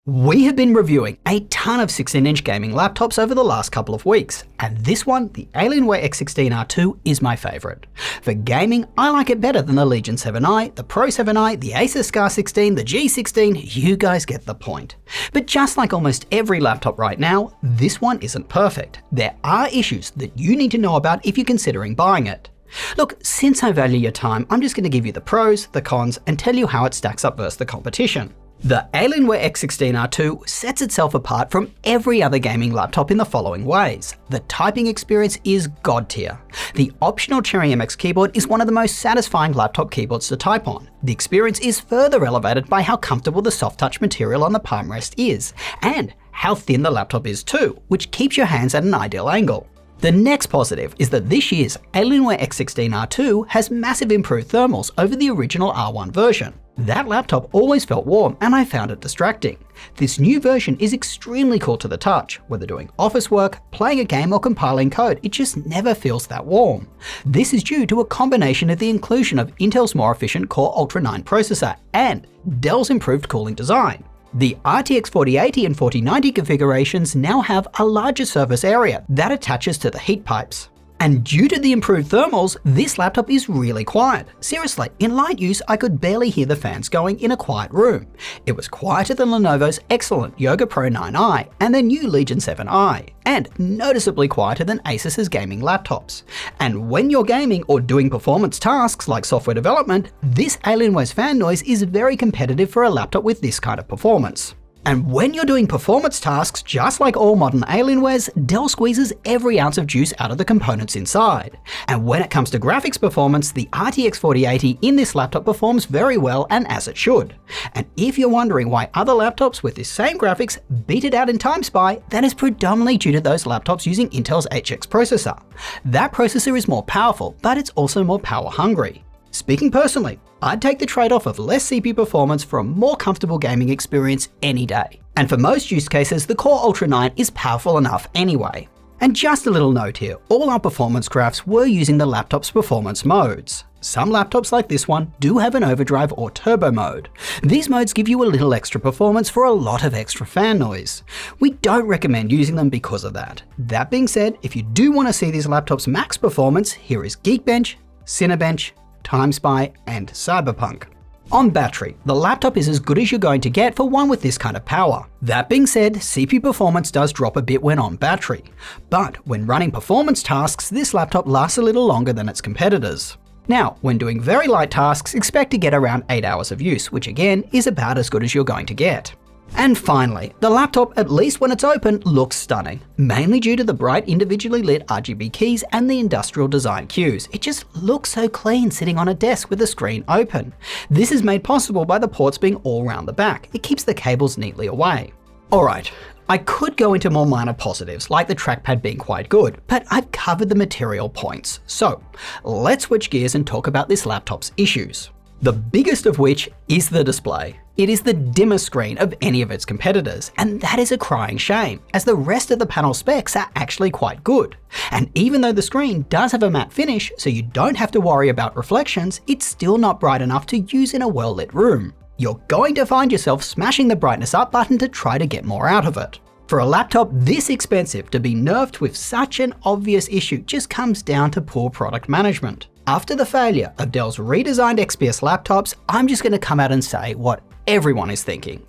We have been reviewing a ton of 16-inch gaming laptops over the last couple of weeks, and this one, the Alienware x16 R2, is my favourite. For gaming, I like it better than the Legion 7i, the Pro 7i, the Asus Scar 16, the G16, you guys get the point. But just like almost every laptop right now, this one isn't perfect. There are issues that you need to know about if you're considering buying it. Look, since I value your time, I'm just going to give you the pros, the cons, and tell you how it stacks up versus the competition. The Alienware x16 R2 sets itself apart from every other gaming laptop in the following ways. The typing experience is god tier. The optional Cherry MX keyboard is one of the most satisfying laptop keyboards to type on. The experience is further elevated by how comfortable the soft touch material on the palm rest is, and how thin the laptop is too, which keeps your hands at an ideal angle. The next positive is that this year's Alienware x16 R2 has massive improved thermals over the original R1 version. That laptop always felt warm and I found it distracting. This new version is extremely cool to the touch. Whether doing office work, playing a game or compiling code, it just never feels that warm. This is due to a combination of the inclusion of Intel's more efficient Core Ultra 9 processor and Dell's improved cooling design. The RTX 4080 and 4090 configurations now have a larger surface area that attaches to the heat pipes. And due to the improved thermals, this laptop is really quiet. Seriously, in light use, I could barely hear the fans going in a quiet room. It was quieter than Lenovo's excellent Yoga Pro 9i and the new Legion 7i, and noticeably quieter than Asus's gaming laptops. And when you're gaming or doing performance tasks like software development, this Alienware's fan noise is very competitive for a laptop with this kind of performance. And when you're doing performance tasks, just like all modern Alienwares, Dell squeezes every ounce of juice out of the components inside. And when it comes to graphics performance, the RTX 4080 in this laptop performs very well and as it should. And if you're wondering why other laptops with this same graphics beat it out in Time Spy, that is predominantly due to those laptops using Intel's HX processor. That processor is more powerful, but it's also more power hungry. Speaking personally, I'd take the trade-off of less CPU performance for a more comfortable gaming experience any day. And for most use cases, the Core Ultra 9 is powerful enough anyway. And just a little note here, all our performance graphs were using the laptop's performance modes. Some laptops like this one do have an overdrive or turbo mode. These modes give you a little extra performance for a lot of extra fan noise. We don't recommend using them because of that. That being said, if you do want to see these laptops max performance, here is Geekbench, Cinebench, Time Spy, and Cyberpunk. On battery, the laptop is as good as you're going to get for one with this kind of power. That being said, CPU performance does drop a bit when on battery. But when running performance tasks, this laptop lasts a little longer than its competitors. Now, when doing very light tasks, expect to get around 8 hours of use, which again is about as good as you're going to get. And finally, the laptop, at least when it's open, looks stunning, mainly due to the bright individually lit RGB keys and the industrial design cues. It just looks so clean sitting on a desk with the screen open. This is made possible by the ports being all around the back. It keeps the cables neatly away. Alright, I could go into more minor positives, like the trackpad being quite good, but I've covered the material points. So, let's switch gears and talk about this laptop's issues. The biggest of which is the display. It is the dimmest screen of any of its competitors, and that is a crying shame, as the rest of the panel specs are actually quite good. And even though the screen does have a matte finish, so you don't have to worry about reflections, it's still not bright enough to use in a well-lit room. You're going to find yourself smashing the brightness up button to try to get more out of it. For a laptop this expensive, to be nerfed with such an obvious issue just comes down to poor product management. After the failure of Dell's redesigned XPS laptops, I'm just going to come out and say what everyone is thinking.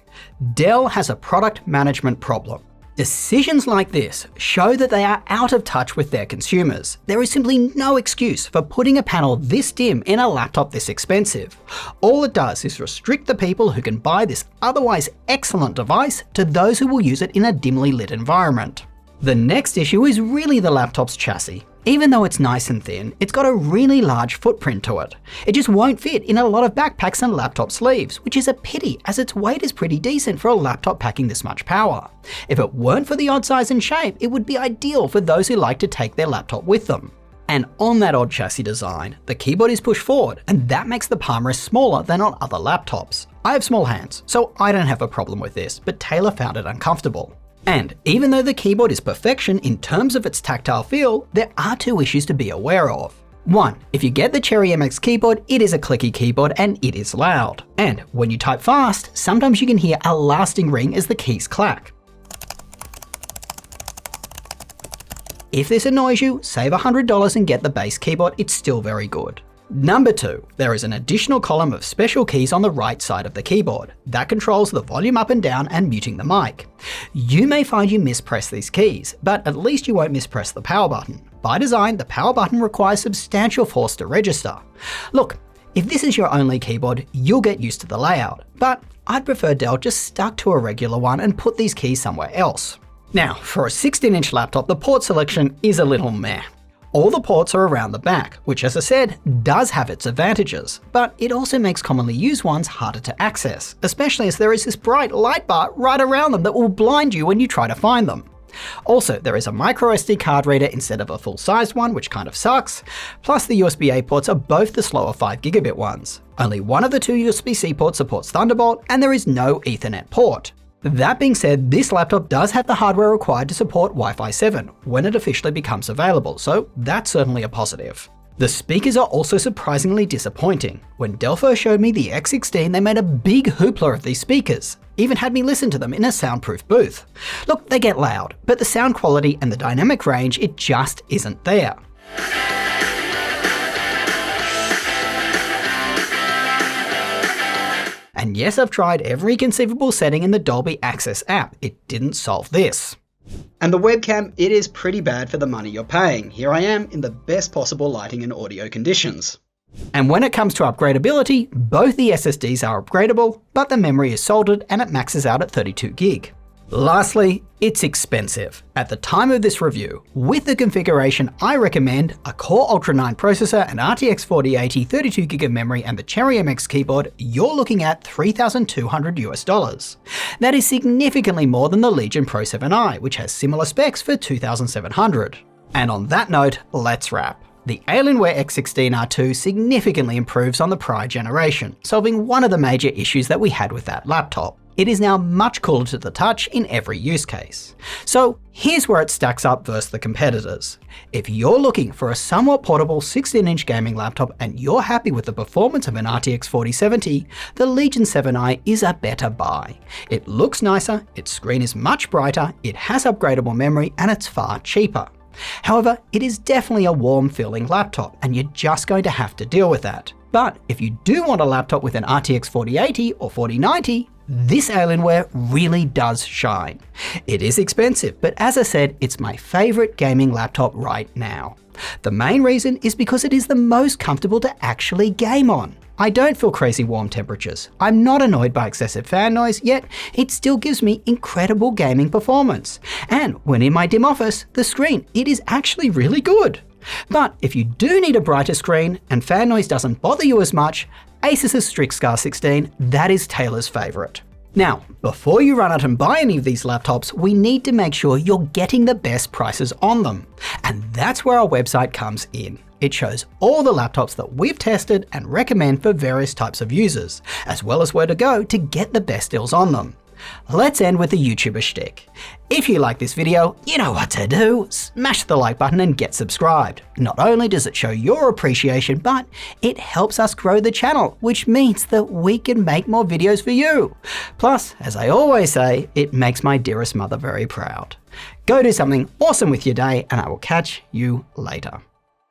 Dell has a product management problem. Decisions like this show that they are out of touch with their consumers. There is simply no excuse for putting a panel this dim in a laptop this expensive. All it does is restrict the people who can buy this otherwise excellent device to those who will use it in a dimly lit environment. The next issue is really the laptop's chassis. Even though it's nice and thin, it's got a really large footprint to it. It just won't fit in a lot of backpacks and laptop sleeves, which is a pity as its weight is pretty decent for a laptop packing this much power. If it weren't for the odd size and shape, it would be ideal for those who like to take their laptop with them. And on that odd chassis design, the keyboard is pushed forward, and that makes the palm rest smaller than on other laptops. I have small hands, so I don't have a problem with this, but Taylor found it uncomfortable. And even though the keyboard is perfection in terms of its tactile feel, there are two issues to be aware of. 1. If you get the Cherry MX keyboard, it is a clicky keyboard and it is loud. And when you type fast, sometimes you can hear a lasting ring as the keys clack. If this annoys you, save $100 and get the base keyboard, it's still very good. Number 2, there is an additional column of special keys on the right side of the keyboard. That controls the volume up and down and muting the mic. You may find you mispress these keys, but at least you won't mispress the power button. By design, the power button requires substantial force to register. Look, if this is your only keyboard, you'll get used to the layout, but I'd prefer Dell just stuck to a regular one and put these keys somewhere else. Now, for a 16-inch laptop, the port selection is a little meh. All the ports are around the back, which as I said, does have its advantages, but it also makes commonly used ones harder to access, especially as there is this bright light bar right around them that will blind you when you try to find them. Also, there is a micro SD card reader instead of a full-sized one, which kind of sucks, plus the USB-A ports are both the slower 5GB ones. Only one of the two USB-C ports supports Thunderbolt, and there is no Ethernet port. That being said, this laptop does have the hardware required to support Wi-Fi 7 when it officially becomes available, so that's certainly a positive. The speakers are also surprisingly disappointing. When Dell first showed me the X16, they made a big hoopla of these speakers, even had me listen to them in a soundproof booth. Look, they get loud, but the sound quality and the dynamic range, it just isn't there. And yes, I've tried every conceivable setting in the Dolby Access app. It didn't solve this. And the webcam, it is pretty bad for the money you're paying. Here I am in the best possible lighting and audio conditions. And when it comes to upgradability, both the SSDs are upgradable, but the memory is soldered and it maxes out at 32GB. Lastly, it's expensive. At the time of this review, with the configuration I recommend, a Core Ultra 9 processor, an RTX 4080, 32GB of memory, and the Cherry MX keyboard, you're looking at $3,200 US. That is significantly more than the Legion Pro 7i, which has similar specs for $2,700. And on that note, let's wrap. The Alienware x16 R2 significantly improves on the prior generation, solving one of the major issues that we had with that laptop. It is now much cooler to the touch in every use case. So here's where it stacks up versus the competitors. If you're looking for a somewhat portable 16-inch gaming laptop and you're happy with the performance of an RTX 4070, the Legion 7i is a better buy. It looks nicer, its screen is much brighter, it has upgradable memory, and it's far cheaper. However, it is definitely a warm feeling laptop, and you're just going to have to deal with that. But if you do want a laptop with an RTX 4080 or 4090, this Alienware really does shine. It is expensive, but as I said, it's my favorite gaming laptop right now. The main reason is because it is the most comfortable to actually game on. I don't feel crazy warm temperatures. I'm not annoyed by excessive fan noise, yet it still gives me incredible gaming performance. And when in my dim office, the screen, it is actually really good. But if you do need a brighter screen and fan noise doesn't bother you as much, Asus's Strix-Scar 16, that is Taylor's favorite. Now, before you run out and buy any of these laptops, we need to make sure you're getting the best prices on them. And that's where our website comes in. It shows all the laptops that we've tested and recommend for various types of users, as well as where to go to get the best deals on them. Let's end with the YouTuber shtick. If you like this video, you know what to do. Smash the like button and get subscribed. Not only does it show your appreciation, but it helps us grow the channel, which means that we can make more videos for you. Plus, as I always say, it makes my dearest mother very proud. Go do something awesome with your day, and I will catch you later.